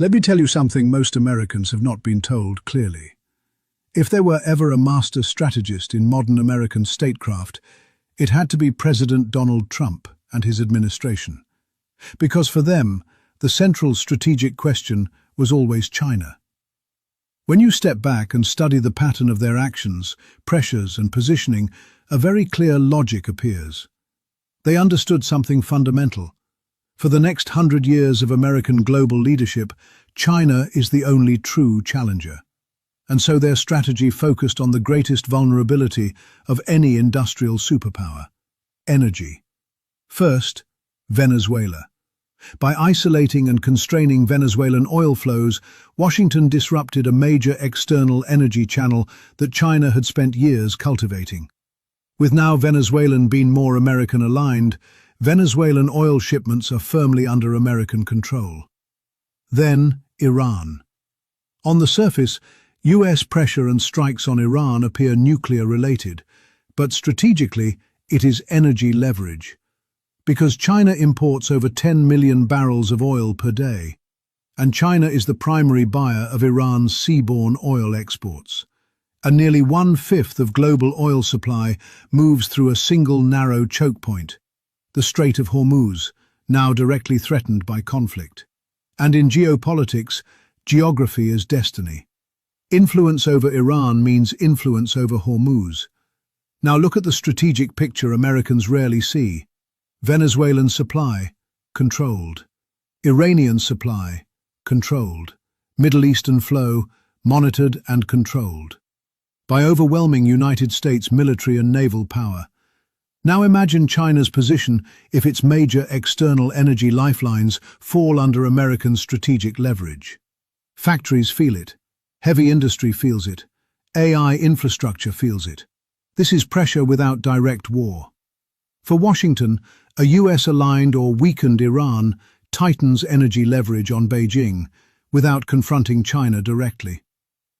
Let me tell you something most Americans have not been told clearly. If there were ever a master strategist in modern American statecraft, it had to be President Donald Trump and his administration. Because for them, the central strategic question was always China. When you step back and study the pattern of their actions, pressures and positioning, a very clear logic appears. They understood something fundamental. For the next 100 years of American global leadership, China is the only true challenger. And so their strategy focused on the greatest vulnerability of any industrial superpower: energy. First, Venezuela. By isolating and constraining Venezuelan oil flows, Washington disrupted a major external energy channel that China had spent years cultivating. With now Venezuela being more American-aligned, Venezuelan oil shipments are firmly under American control. Then, Iran. On the surface, US pressure and strikes on Iran appear nuclear-related, but strategically, it is energy leverage. Because China imports over 10 million barrels of oil per day, and China is the primary buyer of Iran's seaborne oil exports. And nearly 1/5 of global oil supply moves through a single narrow choke point, the Strait of Hormuz, now directly threatened by conflict. And in geopolitics, geography is destiny. Influence over Iran means influence over Hormuz. Now look at the strategic picture Americans rarely see. Venezuelan supply, controlled. Iranian supply, controlled. Middle Eastern flow, monitored and controlled. By overwhelming United States military and naval power. Now imagine China's position if its major external energy lifelines fall under American strategic leverage. Factories feel it. Heavy industry feels it. AI infrastructure feels it. This is pressure without direct war. For Washington, a US-aligned or weakened Iran tightens energy leverage on Beijing without confronting China directly.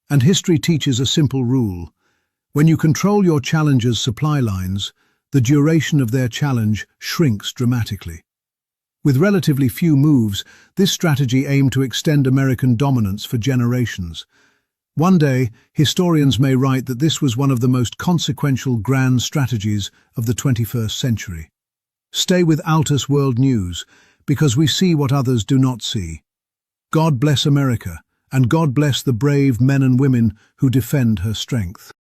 And history teaches a simple rule. When you control your challenger's supply lines, the duration of their challenge shrinks dramatically. With relatively few moves, this strategy aimed to extend American dominance for generations. One day, historians may write that this was one of the most consequential grand strategies of the 21st century. Stay with Altus World News, because we see what others do not see. God bless America, and God bless the brave men and women who defend her strength.